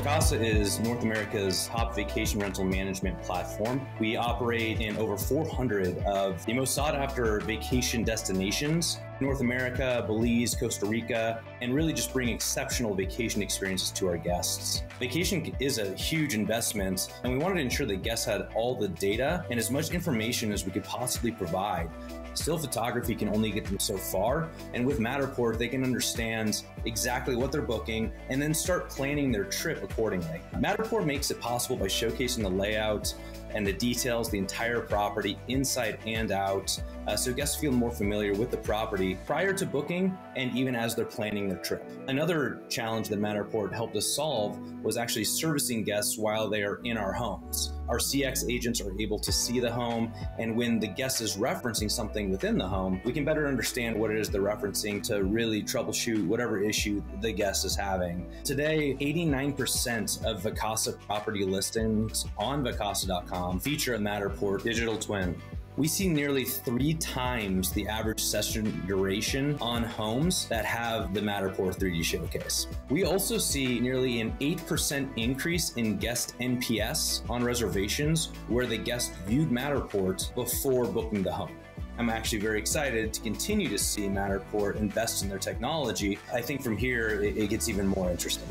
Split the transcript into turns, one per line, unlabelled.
Vacasa is North America's top vacation rental management platform. We operate in over 400 of the most sought after vacation destinations, North America, Belize, Costa Rica, and really just bring exceptional vacation experiences to our guests. Vacation is a huge investment, and we wanted to ensure that guests had all the data and as much information as we could possibly provide. Still photography can only get them so far, and with Matterport, they can understand exactly what they're booking and then start planning their trip accordingly. Matterport makes it possible by showcasing the layout and the details, the entire property inside and out, so guests feel more familiar with the property prior to booking and even as they're planning their trip. Another challenge that Matterport helped us solve was actually servicing guests while they are in our homes. Our CX agents are able to see the home, and when the guest is referencing something within the home, we can better understand what it is they're referencing to really troubleshoot whatever issue the guest is having. Today, 89% of Vacasa property listings on Vacasa.com feature a Matterport digital twin. We see nearly 3 times the average session duration on homes that have the Matterport 3D Showcase. We also see nearly an 8% increase in guest NPS on reservations where the guest viewed Matterport before booking the home. I'm actually very excited to continue to see Matterport invest in their technology. I think from here, it gets even more interesting.